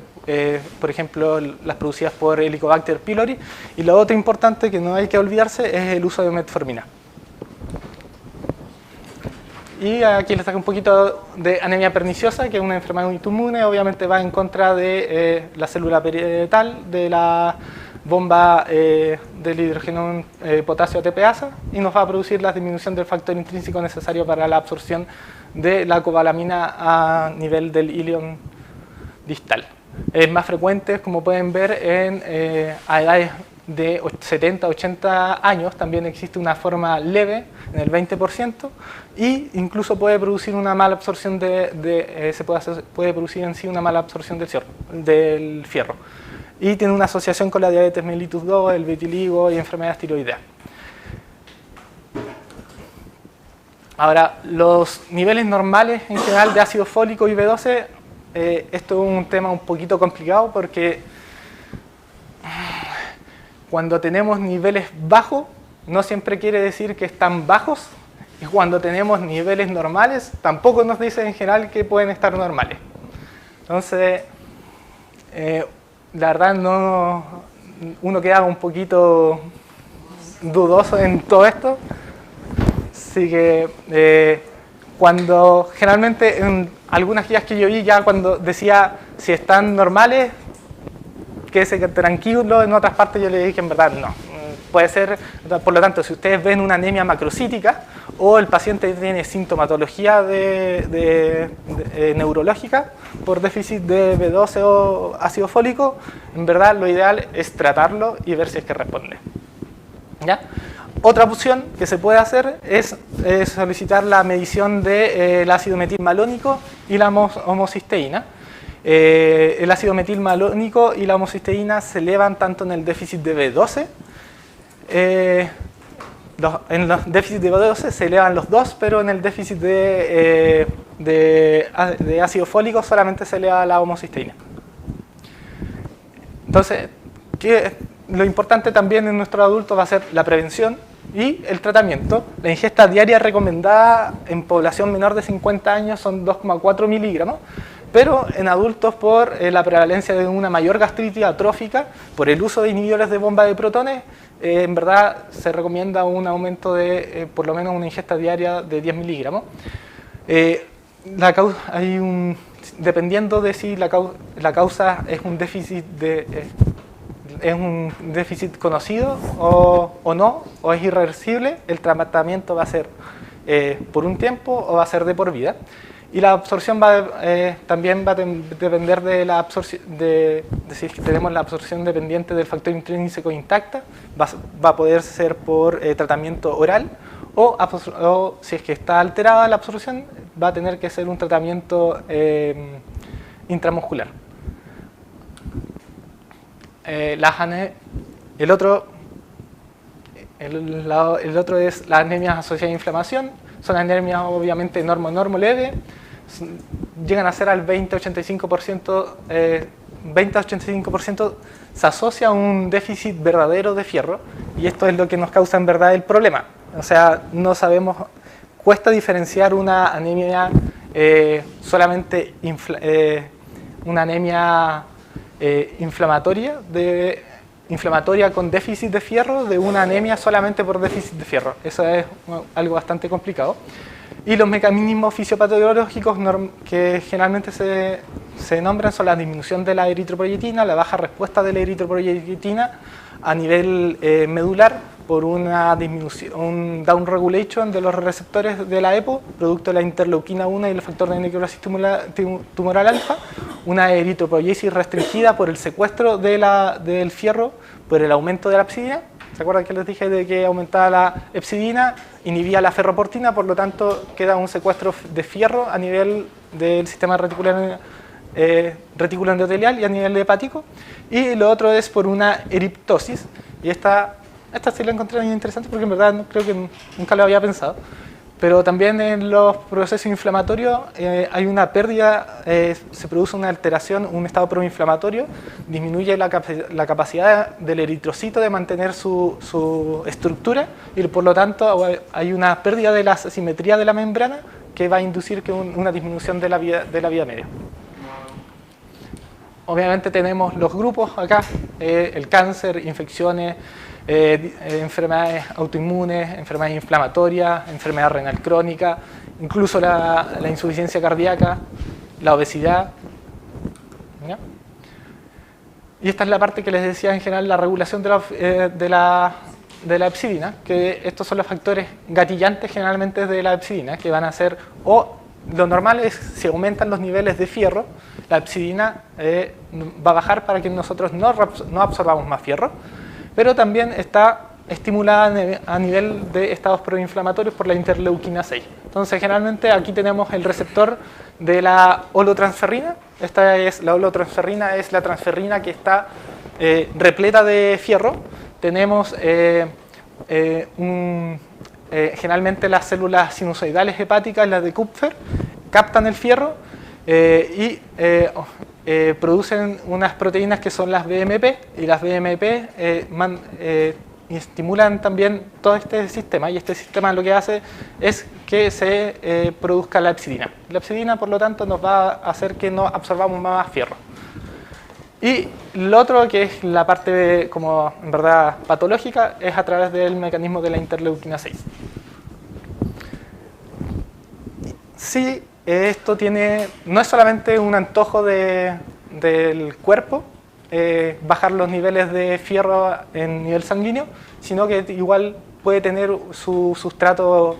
por ejemplo, las producidas por Helicobacter pylori. Y lo otro importante que no hay que olvidarse es el uso de metformina. Y aquí les traje un poquito de anemia perniciosa, que es una enfermedad autoinmune, obviamente va en contra de la célula parietal, de la bomba del hidrógeno potasio ATPasa, y nos va a producir la disminución del factor intrínseco necesario para la absorción de la cobalamina a nivel del ilion distal. Es más frecuente, como pueden ver, a edades de 70, 80 años. También existe una forma leve en el 20%, y incluso puede producir una mala absorción puede producir en sí una mala absorción del fierro. Y tiene una asociación con la diabetes mellitus 2, el vitiligo y enfermedades tiroideas. Ahora, los niveles normales en general de ácido fólico y B12, esto es un tema un poquito complicado, porque cuando tenemos niveles bajos, no siempre quiere decir que están bajos, y cuando tenemos niveles normales, tampoco nos dice en general que pueden estar normales. Entonces, la verdad, uno queda un poquito dudoso en todo esto. Así que cuando generalmente en algunas guías que yo vi, ya cuando decía si están normales, quédese tranquilo, en otras partes yo le dije en verdad no. Puede ser, por lo tanto, si ustedes ven una anemia macrocítica o el paciente tiene sintomatología neurológica por déficit de B12 o ácido fólico, en verdad lo ideal es tratarlo y ver si es que responde. ¿Ya? Otra opción que se puede hacer es solicitar la medición del ácido metilmalónico y la homocisteína. El ácido metilmalónico y la homocisteína se elevan tanto en el déficit de B12. En los déficits de B12 se elevan los dos, pero en el déficit de ácido fólico solamente se eleva la homocisteína. Entonces, lo importante también en nuestros adultos va a ser la prevención y el tratamiento. La ingesta diaria recomendada en población menor de 50 años son 2,4 miligramos, pero en adultos por la prevalencia de una mayor gastritis atrófica, por el uso de inhibidores de bomba de protones, en verdad se recomienda un aumento de por lo menos una ingesta diaria de 10 miligramos. Dependiendo de si la causa es un déficit conocido o no, o es irreversible, el tratamiento va a ser por un tiempo o va a ser de por vida. Y la absorción también va a depender de la absorción, de si tenemos la absorción dependiente del factor intrínseco intacta, va a poder ser por tratamiento oral, o si es que está alterada la absorción, va a tener que ser un tratamiento intramuscular. El otro es las anemias asociadas a inflamación. Son anemias obviamente normo-leve, llegan a ser al 20-85%, 20-85% se asocia a un déficit verdadero de fierro, y esto es lo que nos causa en verdad el problema. O sea, no sabemos, cuesta diferenciar una anemia solamente una anemia inflamatoria con déficit de fierro de una anemia solamente por déficit de fierro. Eso es algo bastante complicado. Y los mecanismos fisiopatológicos que generalmente se nombran son la disminución de la eritropoyetina, la baja respuesta de la eritropoyetina a nivel medular por una disminución, un down regulation de los receptores de la EPO, producto de la interleuquina 1 y el factor de necrosis tumoral alfa, una eritropoyesis restringida por el secuestro del fierro, por el aumento de la epsidina. ¿Se acuerdan que les dije de que aumentaba la epsidina, inhibía la ferroportina, por lo tanto queda un secuestro de fierro a nivel del sistema reticular endotelial y a nivel hepático? Y lo otro es por una eriptosis, y esta sí la encontré muy interesante porque en verdad creo que nunca lo había pensado. Pero también en los procesos inflamatorios hay una pérdida, se produce una alteración, un estado proinflamatorio, disminuye la capacidad del eritrocito de mantener su estructura, y por lo tanto hay una pérdida de la simetría de la membrana que va a inducir una disminución de la vida media. Obviamente tenemos los grupos acá, el cáncer, infecciones, enfermedades autoinmunes, enfermedades inflamatorias, enfermedad renal crónica, incluso la insuficiencia cardíaca, la obesidad. ¿Ya? Y esta es la parte que les decía en general, la regulación de la epsidina, que estos son los factores gatillantes generalmente de la epsidina, que van a ser, o lo normal es, si aumentan los niveles de fierro, la epsidina va a bajar para que nosotros no absorbamos más fierro, pero también está estimulada a nivel de estados proinflamatorios por la interleuquina 6. Entonces, generalmente aquí tenemos el receptor de la holotransferrina. La holotransferrina es la transferrina que está repleta de fierro. Tenemos generalmente las células sinusoidales hepáticas, las de Kupfer, captan el fierro y producen unas proteínas que son las BMP, y las BMP estimulan también todo este sistema, y este sistema lo que hace es que se produzca la epsidina. La epsidina, por lo tanto, nos va a hacer que no absorbamos más fierro. Y lo otro, que es la parte como en verdad patológica, es a través del mecanismo de la interleuquina 6. Sí, esto no es solamente un antojo del cuerpo, bajar los niveles de fierro en nivel sanguíneo, sino que igual puede tener su sustrato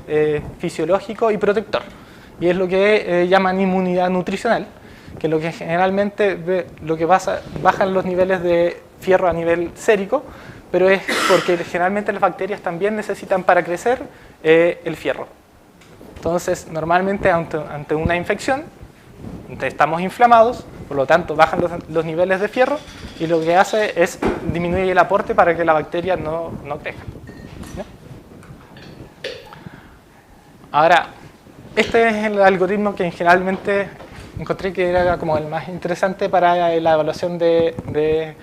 fisiológico y protector. Y es lo que llaman inmunidad nutricional, que lo que generalmente bajan los niveles de fierro a nivel sérico, pero es porque generalmente las bacterias también necesitan para crecer el fierro. Entonces, normalmente ante una infección, estamos inflamados, por lo tanto bajan los niveles de fierro, y lo que hace es disminuir el aporte para que la bacteria no crezca. ¿Ya? Ahora, este es el algoritmo que generalmente encontré que era como el más interesante para la evaluación de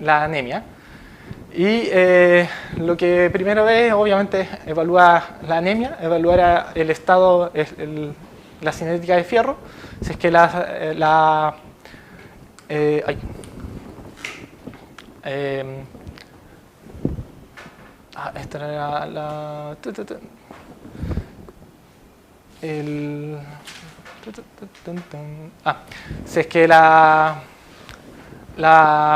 la anemia. Y lo que primero es, obviamente, evaluar la anemia, evaluar el estado, la cinética de fierro, si es que esta era si es que la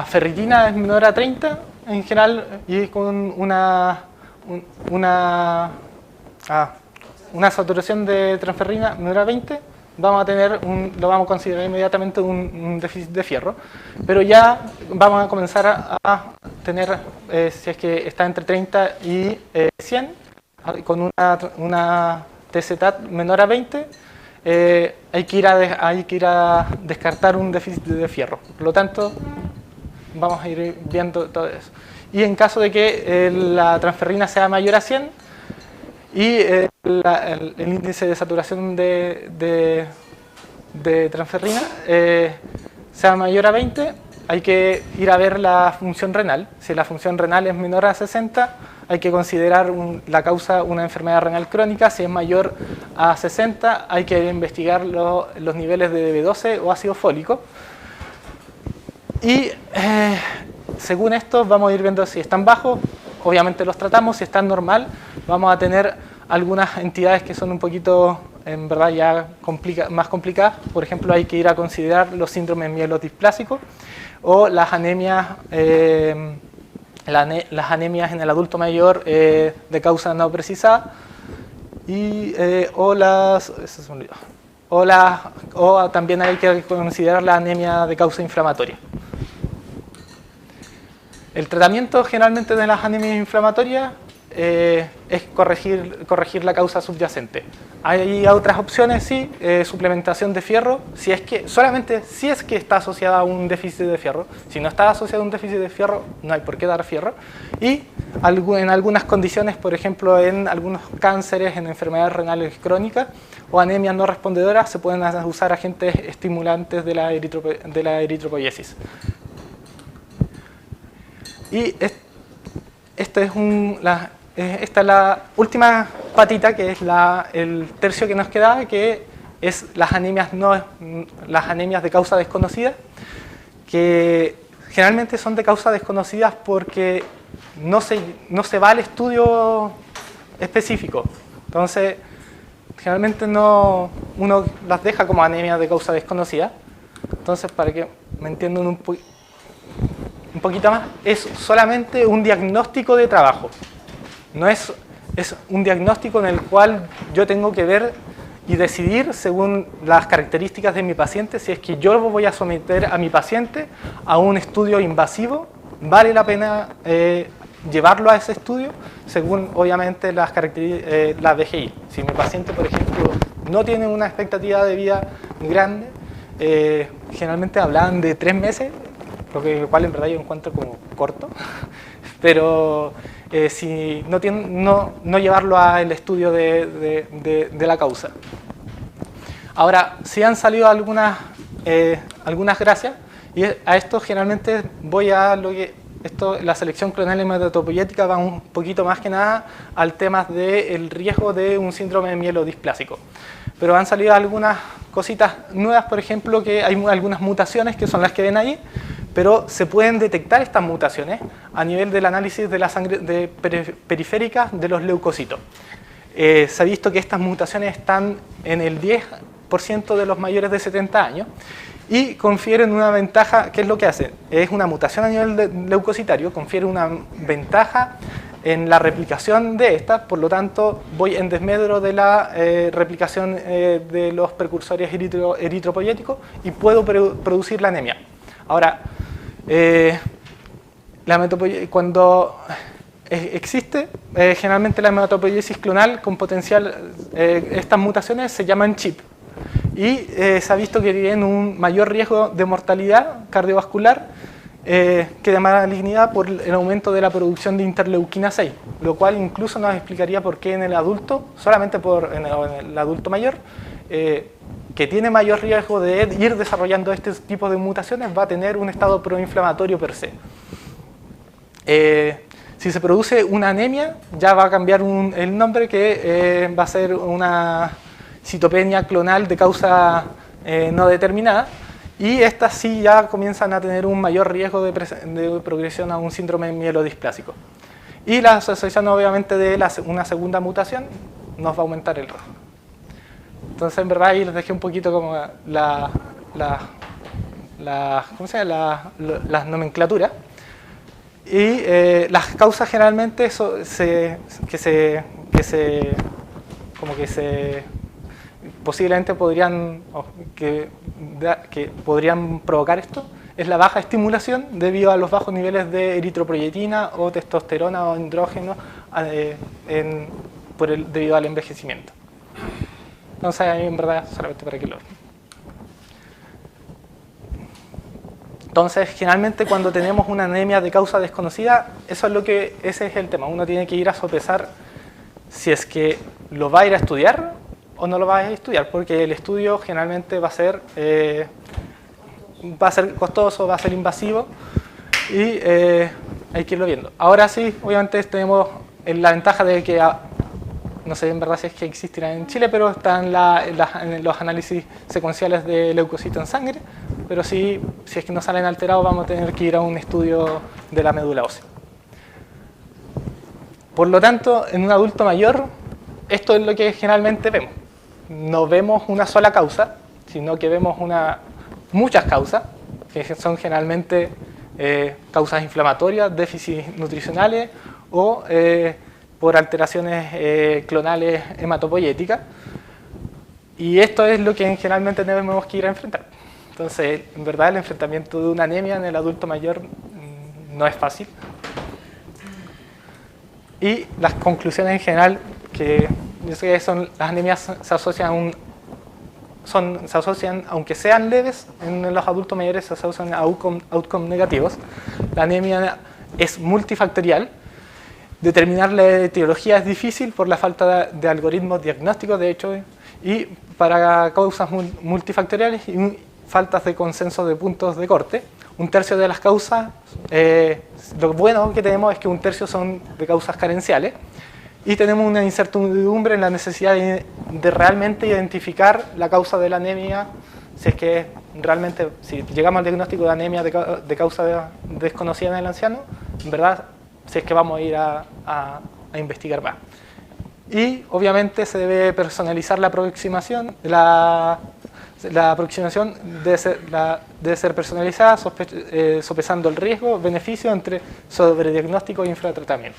ferritina es menor a 30 en general, y con una saturación de transferrina menor a 20, lo vamos a considerar inmediatamente un déficit de fierro. Pero ya vamos a comenzar a tener, si es que está entre 30 y 100, con una TZAT menor a 20, hay que ir a descartar un déficit de fierro. Por lo tanto, vamos a ir viendo todo eso. Y en caso de que la transferrina sea mayor a 100 y el índice de saturación de transferrina sea mayor a 20, hay que ir a ver la función renal. Si la función renal es menor a 60, hay que considerar la causa una enfermedad renal crónica. Si es mayor a 60, hay que investigar los niveles de B12 o ácido fólico. Y según esto vamos a ir viendo si están bajos, obviamente los tratamos. Si están normal, vamos a tener algunas entidades que son un poquito, en verdad, ya más complicadas. Por ejemplo, hay que ir a considerar los síndromes mielodiplásicos o las anemias, las anemias en el adulto mayor de causa no precisada, y, o también hay que considerar la anemia de causa inflamatoria. El tratamiento generalmente de las anemias inflamatorias es corregir la causa subyacente. Hay otras opciones, sí, suplementación de fierro, solamente si es que está asociada a un déficit de fierro. Si no está asociada a un déficit de fierro, no hay por qué dar fierro. Y en algunas condiciones, por ejemplo, en algunos cánceres, en enfermedades renales crónicas o anemias no respondedoras, se pueden usar agentes estimulantes de la eritropoiesis. Y esto es esta es la última patita, que es el tercio que nos quedaba, que es las anemias de causa desconocida, que generalmente son de causa desconocidas porque no se va al estudio específico. Entonces, generalmente uno las deja como anemias de causa desconocida. Entonces, para que me entiendan un poquito más, es solamente un diagnóstico de trabajo. No es un diagnóstico en el cual yo tengo que ver y decidir según las características de mi paciente si es que yo voy a someter a mi paciente a un estudio invasivo, vale la pena llevarlo a ese estudio según obviamente las características, la DGI. Si mi paciente, por ejemplo, no tiene una expectativa de vida grande, generalmente hablaban de 3 meses, lo cual en verdad yo encuentro como corto, pero si no llevarlo al estudio de la causa. Ahora, sí han salido algunas gracias, y a esto generalmente voy a la selección clonal hematopoyética va un poquito más que nada al tema del riesgo de un síndrome mielodisplásico. Pero han salido algunas cositas nuevas, por ejemplo, que hay algunas mutaciones que son las que ven ahí, pero se pueden detectar estas mutaciones a nivel del análisis de la sangre periférica de los leucocitos. Se ha visto que estas mutaciones están en el 10% de los mayores de 70 años y confieren una ventaja. ¿Qué es lo que hacen? Es una mutación a nivel leucocitario, confiere una ventaja en la replicación de estas, por lo tanto voy en desmedro de la replicación de los precursores eritropoyéticos y puedo producir la anemia. Ahora, cuando existe, generalmente la hematopoiesis clonal con potencial, estas mutaciones se llaman CHIP y se ha visto que tienen un mayor riesgo de mortalidad cardiovascular que de malignidad por el aumento de la producción de interleuquina 6, lo cual incluso nos explicaría por qué en el adulto, solamente en el adulto mayor, que tiene mayor riesgo de ir desarrollando este tipo de mutaciones, va a tener un estado proinflamatorio per se. Si se produce una anemia, ya va a cambiar el nombre, que va a ser una citopenia clonal de causa no determinada, y estas sí ya comienzan a tener un mayor riesgo de progresión a un síndrome mielodisplásico. Y la asociación obviamente de una segunda mutación nos va a aumentar el riesgo. Entonces, en verdad, ahí les dejé un poquito como las nomenclaturas. Y las causas generalmente posiblemente podrían provocar esto, es la baja estimulación debido a los bajos niveles de eritroproyetina o testosterona o andrógeno debido al envejecimiento. Entonces, ahí en verdad, solamente para que lo... Entonces, generalmente cuando tenemos una anemia de causa desconocida, ese es el tema. Uno tiene que ir a sopesar si es que lo va a ir a estudiar o no lo va a estudiar, porque el estudio generalmente va a ser costoso, va a ser invasivo y hay que irlo viendo. Ahora sí, obviamente tenemos la ventaja de que no sé en verdad si es que existirá en Chile, pero están en los análisis secuenciales de leucocitos en sangre, pero sí, si es que no salen alterados, vamos a tener que ir a un estudio de la médula ósea. Por lo tanto, en un adulto mayor, esto es lo que generalmente vemos. No vemos una sola causa, sino que vemos muchas causas, que son generalmente causas inflamatorias, déficits nutricionales o por alteraciones clonales hematopoyéticas, y esto es lo que generalmente tenemos que ir a enfrentar. Entonces, en verdad, el enfrentamiento de una anemia en el adulto mayor no es fácil. Y las conclusiones en general, que yo sé que las anemias se asocian, aunque sean leves, en los adultos mayores se asocian a outcome negativos. La anemia es multifactorial. Determinar la etiología es difícil por la falta de algoritmos diagnósticos, de hecho, y para causas multifactoriales y faltas de consenso de puntos de corte, un tercio de las causas, lo bueno que tenemos es que un tercio son de causas carenciales, y tenemos una incertidumbre en la necesidad de realmente identificar la causa de la anemia, si es que realmente, si llegamos al diagnóstico de anemia de causa desconocida en el anciano, en verdad, si es que vamos a ir a investigar más. Y obviamente se debe personalizar la aproximación, la aproximación debe ser personalizada, sopesando el riesgo, beneficio entre sobrediagnóstico e infratratamiento.